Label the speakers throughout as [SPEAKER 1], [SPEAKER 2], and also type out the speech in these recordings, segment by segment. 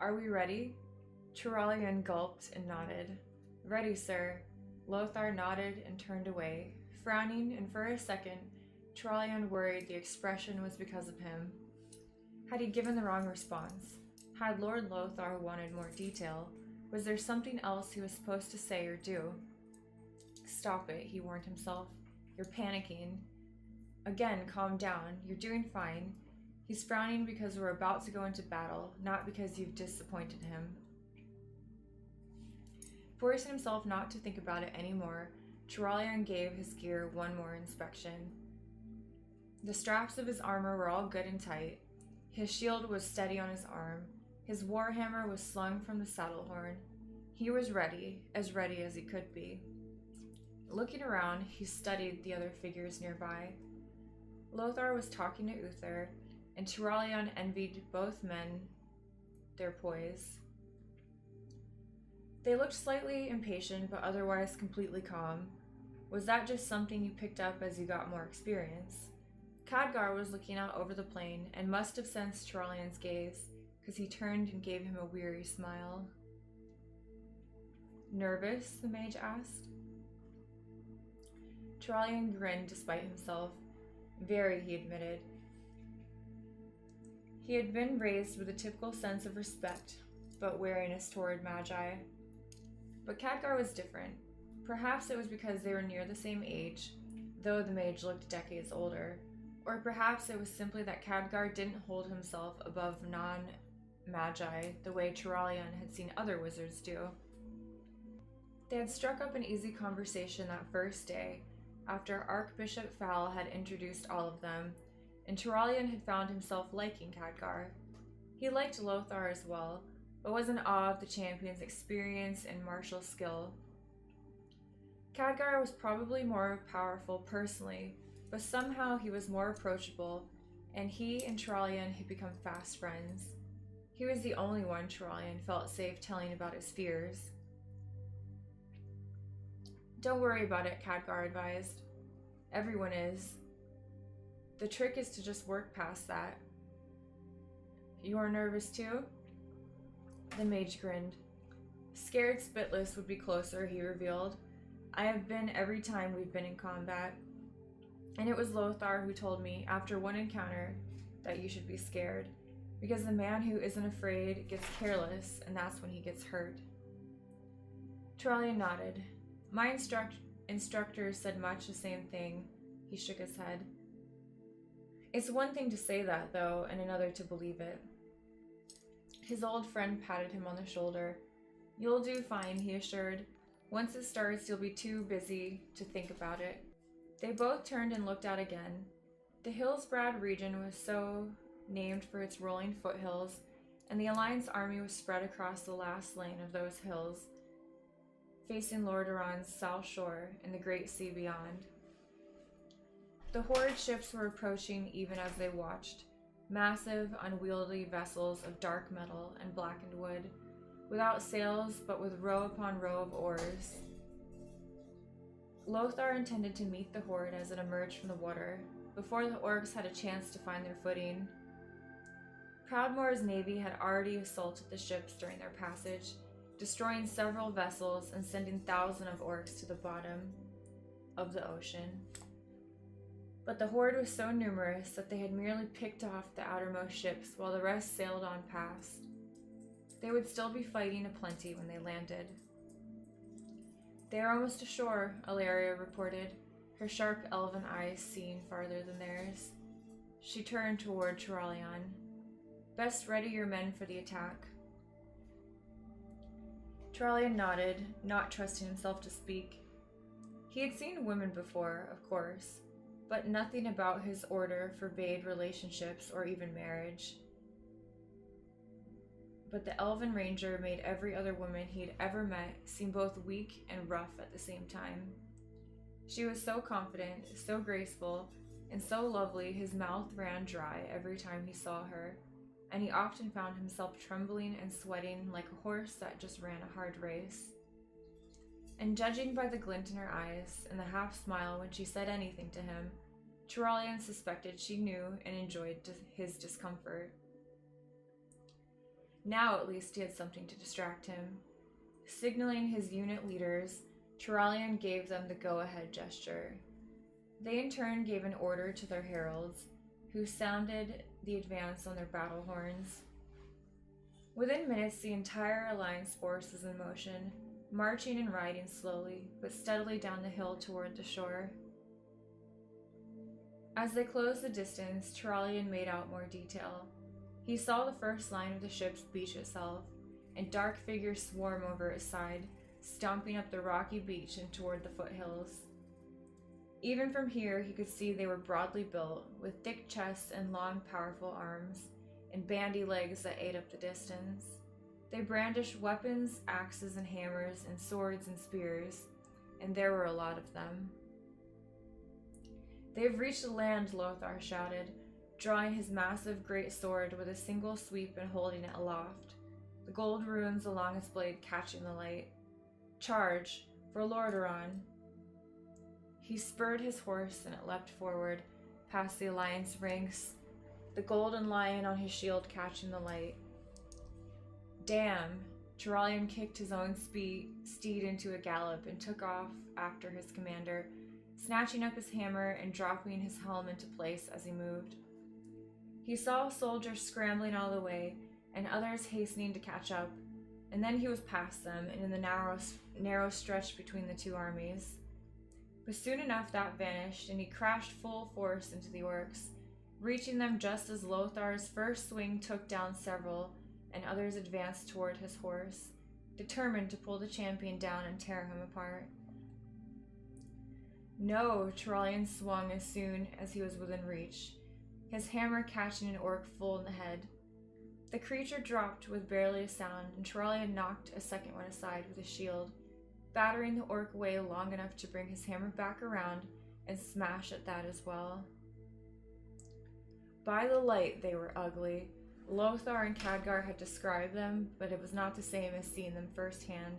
[SPEAKER 1] Are we ready? Turalian gulped and nodded. Ready, sir. Lothar nodded and turned away, frowning, and for a second, Turalian worried the expression was because of him. Had he given the wrong response? Had Lord Lothar wanted more detail? Was there something else he was supposed to say or do? Stop it, he warned himself. You're panicking. Again, calm down. You're doing fine. He's frowning because we're about to go into battle, not because you've disappointed him. Forcing himself not to think about it anymore, Turalian gave his gear one more inspection. The straps of his armor were all good and tight. His shield was steady on his arm. His warhammer was slung from the saddle horn. He was ready as he could be. Looking around, he studied the other figures nearby. Lothar was talking to Uther, and Turalian envied both men their poise. They looked slightly impatient, but otherwise completely calm. Was that just something you picked up as you got more experience? Khadgar was looking out over the plain and must have sensed Turalian's gaze, because he turned and gave him a weary smile. Nervous? The mage asked. Turalian grinned despite himself. Very, he admitted. He had been raised with a typical sense of respect, but wariness toward magi. But Khadgar was different. Perhaps it was because they were near the same age, though the mage looked decades older. Or perhaps it was simply that Khadgar didn't hold himself above non-magi the way Turalian had seen other wizards do. They had struck up an easy conversation that first day, after Archbishop Fowl had introduced all of them, and Turalian had found himself liking Khadgar. He liked Lothar as well, but was in awe of the champion's experience and martial skill. Khadgar was probably more powerful personally, but somehow he was more approachable, and he and Turalian had become fast friends. He was the only one Turalian felt safe telling about his fears. Don't worry about it, Khadgar advised. Everyone is. The trick is to just work past that. You're nervous too? The mage grinned. Scared Spitless would be closer, he revealed. I have been every time we've been in combat. And it was Lothar who told me, after one encounter, that you should be scared. Because the man who isn't afraid gets careless, and that's when he gets hurt. Turalian nodded. My instructor said much the same thing. He shook his head. It's one thing to say that, though, and another to believe it. His old friend patted him on the shoulder. You'll do fine, he assured. Once it starts, you'll be too busy to think about it. They both turned and looked out again. The Hillsbrad region was so named for its rolling foothills, and the Alliance army was spread across the last lane of those hills, facing Lordaeron's south shore and the Great Sea beyond. The Horde ships were approaching even as they watched, massive, unwieldy vessels of dark metal and blackened wood, without sails but with row upon row of oars. Lothar intended to meet the Horde as it emerged from the water, before the orcs had a chance to find their footing. Proudmoore's navy had already assaulted the ships during their passage, destroying several vessels and sending thousands of orcs to the bottom of the ocean. But the Horde was so numerous that they had merely picked off the outermost ships while the rest sailed on past. They would still be fighting aplenty when they landed. They are almost ashore, Ilaria reported, her sharp elven eyes seeing farther than theirs. She turned toward Turalian. Best ready your men for the attack. Turalian nodded, not trusting himself to speak. He had seen women before, of course, but nothing about his order forbade relationships or even marriage. But the elven ranger made every other woman he'd ever met seem both weak and rough at the same time. She was so confident, so graceful, and so lovely his mouth ran dry every time he saw her, and he often found himself trembling and sweating like a horse that just ran a hard race. And judging by the glint in her eyes and the half-smile when she said anything to him, Turalian suspected she knew and enjoyed his discomfort. Now at least he had something to distract him. Signaling his unit leaders, Turalian gave them the go-ahead gesture. They in turn gave an order to their heralds, who sounded the advance on their battle horns. Within minutes, the entire Alliance force was in motion, marching and riding slowly, but steadily down the hill toward the shore. As they closed the distance, Turalian made out more detail. He saw the first line of the ship's beach itself, and dark figures swarm over its side, stomping up the rocky beach and toward the foothills. Even from here, he could see they were broadly built, with thick chests and long, powerful arms, and bandy legs that ate up the distance. They brandished weapons, axes and hammers, and swords and spears, and there were a lot of them. "They've reached the land," Lothar shouted, drawing his massive great sword with a single sweep and holding it aloft, the gold runes along its blade catching the light. "Charge, for Lordaeron." He spurred his horse and it leapt forward, past the Alliance ranks, the golden lion on his shield catching the light. "Damn!" Turalian kicked his own steed into a gallop and took off after his commander, snatching up his hammer and dropping his helm into place as he moved. He saw soldiers scrambling out of the way and others hastening to catch up, and then he was past them and in the narrow stretch between the two armies. But soon enough that vanished, and he crashed full force into the orcs, reaching them just as Lothar's first swing took down several, and others advanced toward his horse, determined to pull the champion down and tear him apart. No, Turalian swung as soon as he was within reach, his hammer catching an orc full in the head. The creature dropped with barely a sound, and Turalian knocked a second one aside with his shield, battering the orc away long enough to bring his hammer back around and smash at that as well. By the light, they were ugly. Lothar and Khadgar had described them, but it was not the same as seeing them firsthand.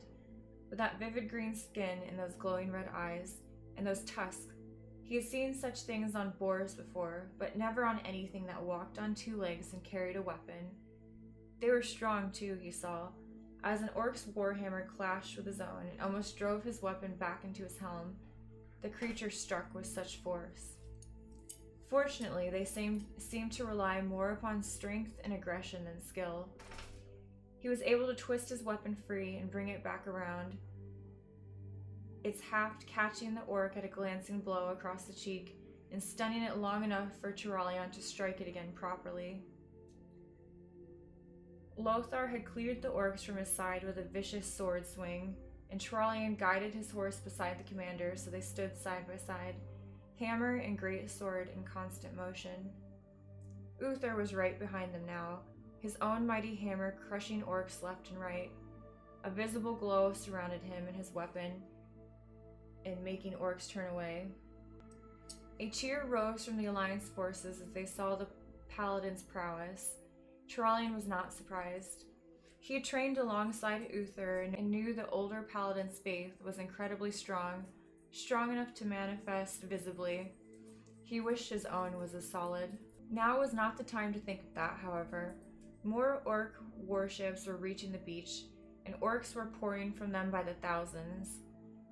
[SPEAKER 1] With that vivid green skin and those glowing red eyes, and those tusks, he had seen such things on boars before, but never on anything that walked on two legs and carried a weapon. They were strong too, he saw, as an orc's warhammer clashed with his own and almost drove his weapon back into his helm. The creature struck with such force. Fortunately, they seemed to rely more upon strength and aggression than skill. He was able to twist his weapon free and bring it back around, its haft catching the orc at a glancing blow across the cheek and stunning it long enough for Turalian to strike it again properly. Lothar had cleared the orcs from his side with a vicious sword swing, and Turalian guided his horse beside the commander so they stood side by side, hammer and great sword in constant motion. Uther was right behind them now, his own mighty hammer crushing orcs left and right. A visible glow surrounded him and his weapon, and making orcs turn away. A cheer rose from the Alliance forces as they saw the paladin's prowess. Turalian was not surprised. He had trained alongside Uther and knew the older paladin's faith was incredibly strong enough to manifest visibly. He wished his own was as solid. Now was not the time to think of that, however. More orc warships were reaching the beach, and orcs were pouring from them by the thousands.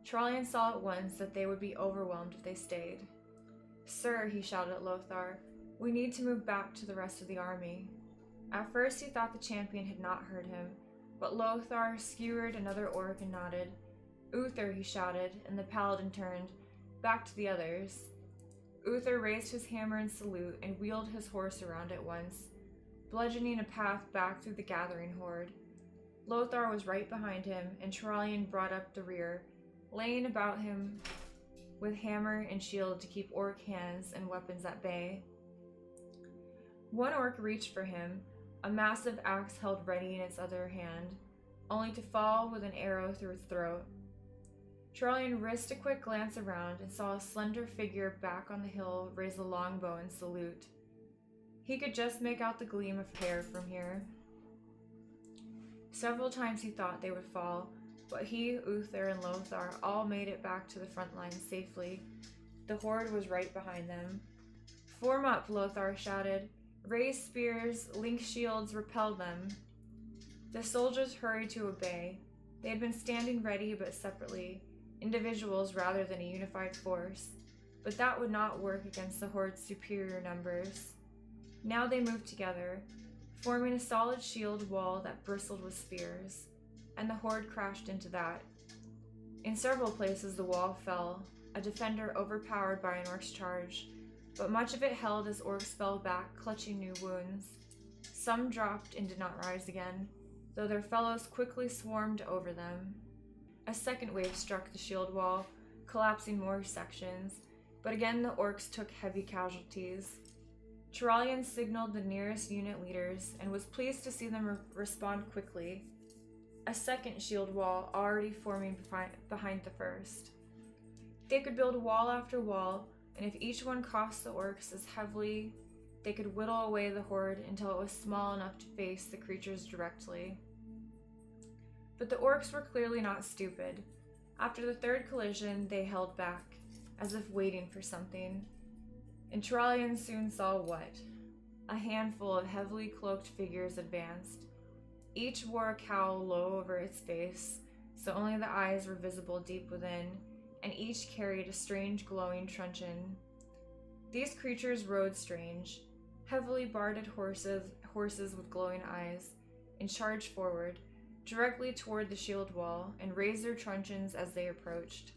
[SPEAKER 1] Turalian saw at once that they would be overwhelmed if they stayed. "Sir," he shouted at Lothar, "we need to move back to the rest of the army." At first he thought the champion had not heard him, but Lothar skewered another orc and nodded. "Uther," he shouted, and the paladin turned, back to the others. Uther raised his hammer in salute and wheeled his horse around at once, bludgeoning a path back through the gathering horde. Lothar was right behind him, and Turalian brought up the rear, laying about him with hammer and shield to keep orc hands and weapons at bay. One orc reached for him, a massive axe held ready in its other hand, only to fall with an arrow through its throat. Turalian risked a quick glance around and saw a slender figure back on the hill raise a longbow and salute. He could just make out the gleam of hair from here. Several times he thought they would fall, but he, Uther, and Lothar all made it back to the front line safely. The horde was right behind them. "Form up," Lothar shouted. "Raise spears, link shields, repel them." The soldiers hurried to obey. They had been standing ready but separately, individuals rather than a unified force, but that would not work against the Horde's superior numbers. Now they moved together, forming a solid shield wall that bristled with spears, and the Horde crashed into that. In several places the wall fell, a defender overpowered by an Orc's charge, but much of it held as Orcs fell back, clutching new wounds. Some dropped and did not rise again, though their fellows quickly swarmed over them. A second wave struck the shield wall, collapsing more sections, but again the Orcs took heavy casualties. Turalyon signaled the nearest unit leaders and was pleased to see them respond quickly. A second shield wall already forming behind the first. They could build wall after wall, and if each one cost the Orcs as heavily, they could whittle away the Horde until it was small enough to face the creatures directly. But the Orcs were clearly not stupid. After the third collision, they held back, as if waiting for something. And Turalyon soon saw what? A handful of heavily cloaked figures advanced. Each wore a cowl low over its face, so only the eyes were visible deep within, and each carried a strange glowing truncheon. These creatures rode strange, heavily barded horses with glowing eyes, and charged forward, directly toward the shield wall, and raised their truncheons as they approached.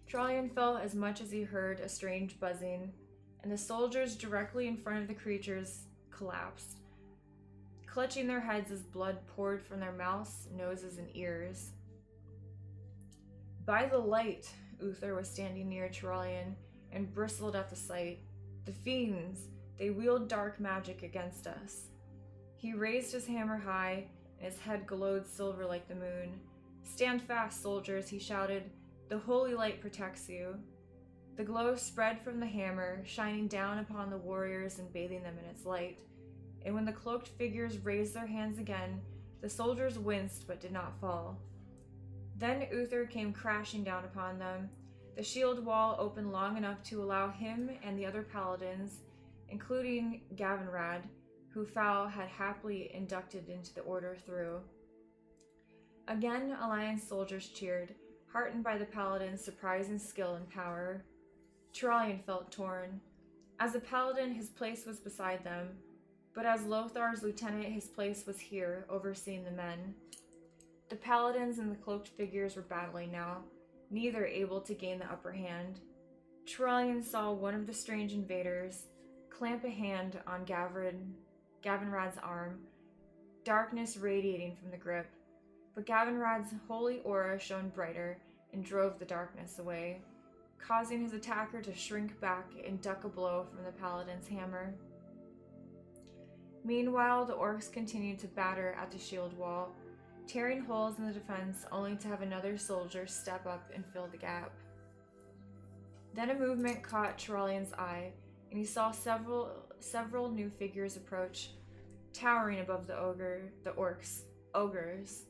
[SPEAKER 1] Turalyon felt as much as he heard a strange buzzing, and the soldiers directly in front of the creatures collapsed, clutching their heads as blood poured from their mouths, noses, and ears. By the light, Uther was standing near Turalyon and bristled at the sight. The fiends, they wield dark magic against us. He raised his hammer high, and his head glowed silver like the moon. Stand fast, soldiers, he shouted. The holy light protects you. The glow spread from the hammer, shining down upon the warriors and bathing them in its light. And when the cloaked figures raised their hands again, the soldiers winced but did not fall. Then Uther came crashing down upon them. The shield wall opened long enough to allow him and the other paladins, including Gavinrad, who Fal had happily inducted into the order, through. Again, Alliance soldiers cheered, heartened by the paladin's surprising skill and power. Turalyon felt torn. As a paladin, his place was beside them, but as Lothar's lieutenant, his place was here, overseeing the men. The paladins and the cloaked figures were battling now, neither able to gain the upper hand. Turalyon saw one of the strange invaders clamp a hand on Gavinrad's arm, darkness radiating from the grip, but Gavinrad's holy aura shone brighter and drove the darkness away, causing his attacker to shrink back and duck a blow from the paladin's hammer. Meanwhile, the Orcs continued to batter at the shield wall, tearing holes in the defense only to have another soldier step up and fill the gap. Then a movement caught Turalyon's eye, and he saw several new figures approach, towering above the ogres.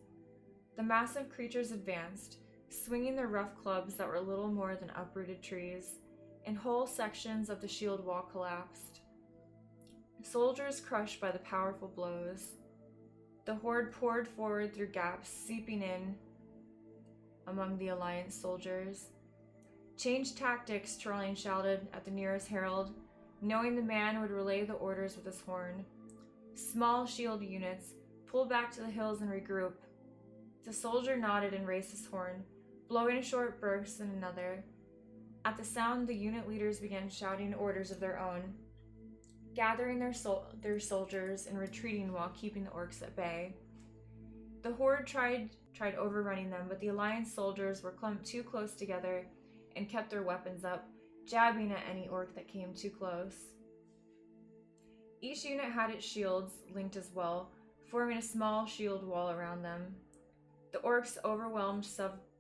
[SPEAKER 1] The massive creatures advanced, swinging their rough clubs that were little more than uprooted trees, and whole sections of the shield wall collapsed. Soldiers crushed by the powerful blows. The Horde poured forward through gaps, seeping in among the Alliance soldiers. Change tactics, Turalyon shouted at the nearest herald, knowing the man would relay the orders with his horn. Small shield units, pull back to the hills and regroup. The soldier nodded and raised his horn, blowing a short burst and another. At the sound, the unit leaders began shouting orders of their own, gathering their soldiers and retreating while keeping the Orcs at bay. The Horde tried overrunning them, but the Alliance soldiers were clumped too close together and kept their weapons up, jabbing at any Orc that came too close. Each unit had its shields linked as well, forming a small shield wall around them. The Orcs overwhelmed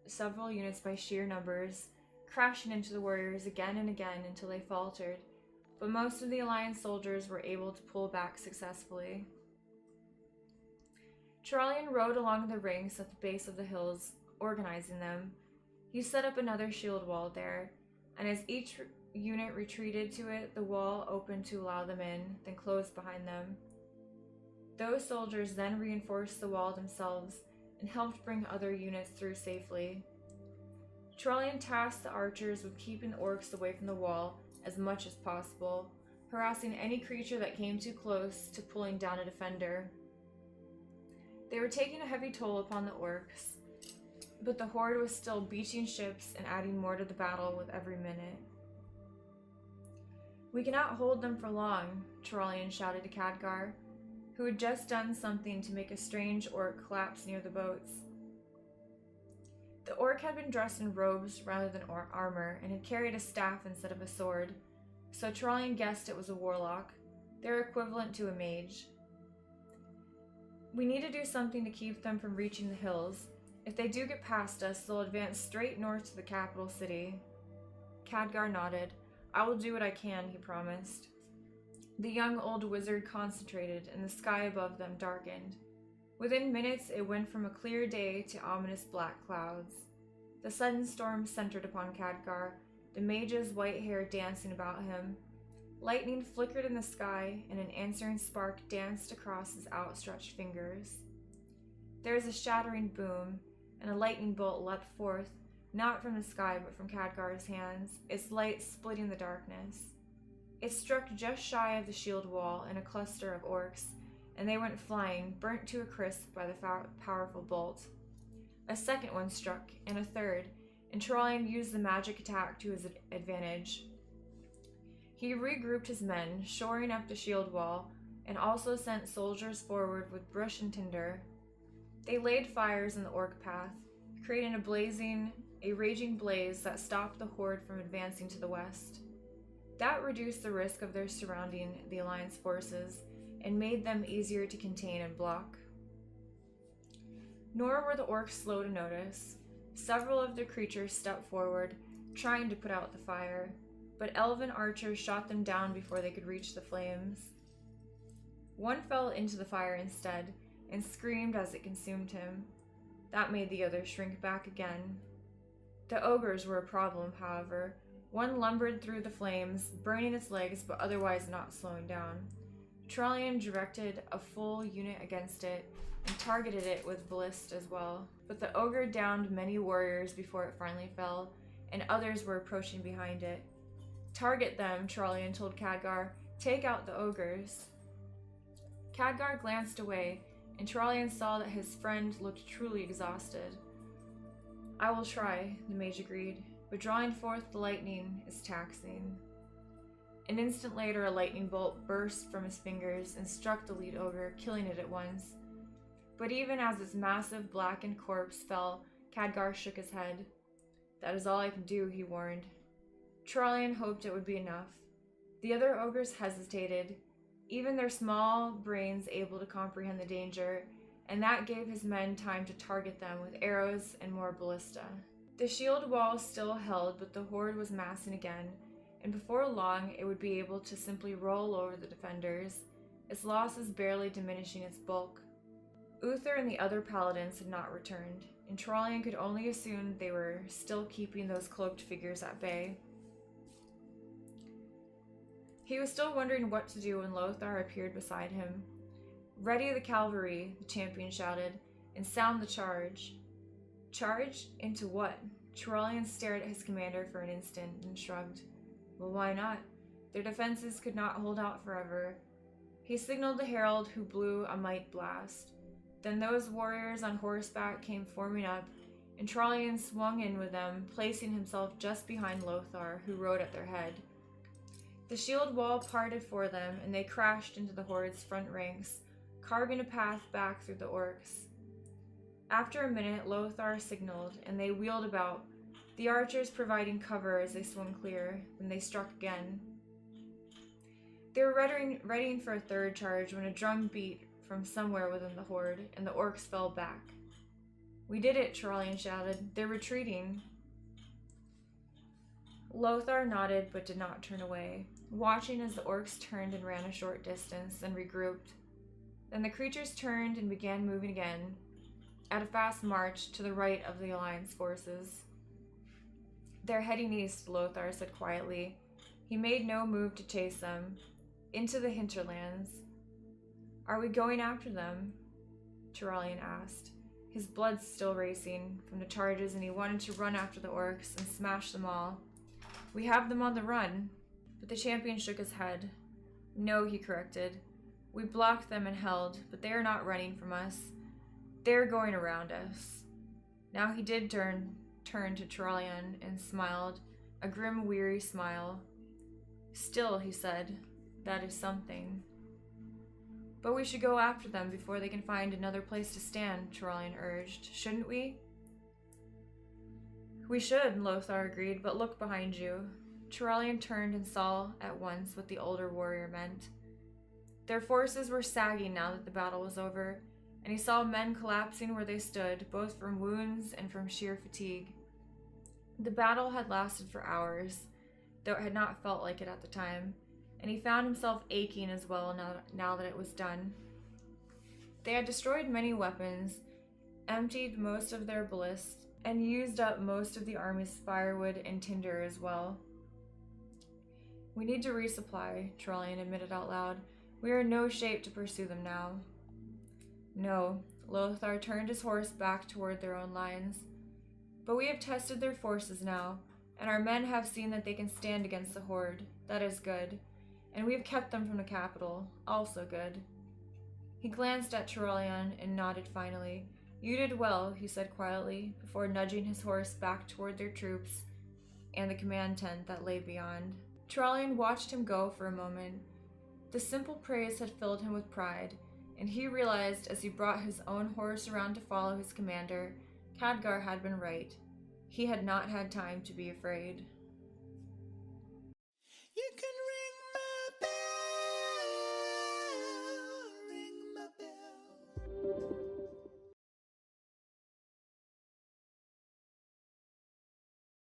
[SPEAKER 1] several units by sheer numbers, crashing into the warriors again and again until they faltered, but most of the Alliance soldiers were able to pull back successfully. Turalyon rode along the ranks at the base of the hills, organizing them. He set up another shield wall there, and as each unit retreated to it, the wall opened to allow them in, then closed behind them. Those soldiers then reinforced the wall themselves and helped bring other units through safely. Trollian tasked the archers with keeping the orcs away from the wall as much as possible, harassing any creature that came too close to pulling down a defender. They were taking a heavy toll upon the orcs, but the horde was still beaching ships and adding more to the battle with every minute. "We cannot hold them for long," Trollian shouted to Khadgar, who had just done something to make a strange orc collapse near the boats. The orc had been dressed in robes rather than armor and had carried a staff instead of a sword, so Trollian guessed it was a warlock, their equivalent to a mage. "We need to do something to keep them from reaching the hills. If they do get past us, they'll advance straight north to the capital city." Khadgar nodded. "I will do what I can," he promised. The young old wizard concentrated, and the sky above them darkened. Within minutes, it went from a clear day to ominous black clouds. The sudden storm centered upon Khadgar, the mage's white hair dancing about him. Lightning flickered in the sky, and an answering spark danced across his outstretched fingers. There was a shattering boom, and a lightning bolt leapt forth, not from the sky but from Khadgar's hands, its light splitting the darkness. It struck just shy of the shield wall and a cluster of orcs, and they went flying, burnt to a crisp by the powerful bolt. A second one struck, and a third, and Trollian used the magic attack to his advantage. He regrouped his men, shoring up the shield wall, and also sent soldiers forward with brush and tinder. They laid fires in the orc path, creating a raging blaze that stopped the horde from advancing to the west. That reduced the risk of their surrounding the Alliance forces and made them easier to contain and block. Nor were the orcs slow to notice. Several of the creatures stepped forward, trying to put out the fire, but elven archers shot them down before they could reach the flames. One fell into the fire instead, and screamed as it consumed him. That made the others shrink back again. The ogres were a problem, however. One lumbered through the flames, burning its legs but otherwise not slowing down. Trollian directed a full unit against it and targeted it with ballista as well, but the ogre downed many warriors before it finally fell, and others were approaching behind it. "Target them," Trollian told Khadgar. "Take out the ogres." Khadgar glanced away, and Trollian saw that his friend looked truly exhausted. "I will try," the mage agreed, "but drawing forth the lightning is taxing." An instant later, a lightning bolt burst from his fingers and struck the lead ogre, killing it at once. But even as its massive blackened corpse fell, Khadgar shook his head. "That is all I can do," he warned. Trollian hoped it would be enough. The other ogres hesitated, even their small brains able to comprehend the danger, and that gave his men time to target them with arrows and more ballista. The shield wall still held, but the horde was massing again, and before long it would be able to simply roll over the defenders, its losses barely diminishing its bulk. Uther and the other paladins had not returned, and Trollian could only assume they were still keeping those cloaked figures at bay. He was still wondering what to do when Lothar appeared beside him. "Ready the cavalry," the champion shouted, "and sound the charge." "Charge? Into what?" Trollian stared at his commander for an instant and shrugged. "Well, why not? Their defenses could not hold out forever." He signaled the herald, who blew a might blast. Then those warriors on horseback came forming up, and Trollian swung in with them, placing himself just behind Lothar, who rode at their head. The shield wall parted for them, and they crashed into the horde's front ranks, carving a path back through the orcs. After a minute, Lothar signaled, and they wheeled about, the archers providing cover as they swung clear. Then they struck again. They were readying for a third charge when a drum beat from somewhere within the horde, and the orcs fell back. "We did it," Trollian shouted. "They're retreating." Lothar nodded but did not turn away, watching as the orcs turned and ran a short distance, then regrouped. Then the creatures turned and began moving again, at a fast march to the right of the Alliance forces. "They're heading east," Lothar said quietly. He made no move to chase them. "Into the hinterlands." Are we going after them? Turalian asked. His blood still racing from the charges, and he wanted to run after the orcs and smash them all. We have them on the run. But the champion shook his head. No, he corrected. We blocked them and held, but they are not running from us. They're going around us. Now he did turn to Turalian and smiled, a grim, weary smile. Still, he said, that is something. But we should go after them before they can find another place to stand, Turalian urged. Shouldn't we? We should, Lothar agreed, but look behind you. Turalian turned and saw at once what the older warrior meant. Their forces were sagging now that the battle was over, and he saw men collapsing where they stood, both from wounds and from sheer fatigue. The battle had lasted for hours, though it had not felt like it at the time, and he found himself aching as well now that it was done. They had destroyed many weapons, emptied most of their ballists, and used up most of the army's firewood and tinder as well. We need to resupply, Turalian admitted out loud. We are in no shape to pursue them now. No, Lothar turned his horse back toward their own lines. But we have tested their forces now, and our men have seen that they can stand against the horde. That is good. And we have kept them from the capital. Also good. He glanced at Turalian and nodded finally. You did well, he said quietly, before nudging his horse back toward their troops and the command tent that lay beyond. Turalian watched him go for a moment. The simple praise had filled him with pride, and he realized as he brought his own horse around to follow his commander, Khadgar had been right. He had not had time to be afraid.
[SPEAKER 2] You can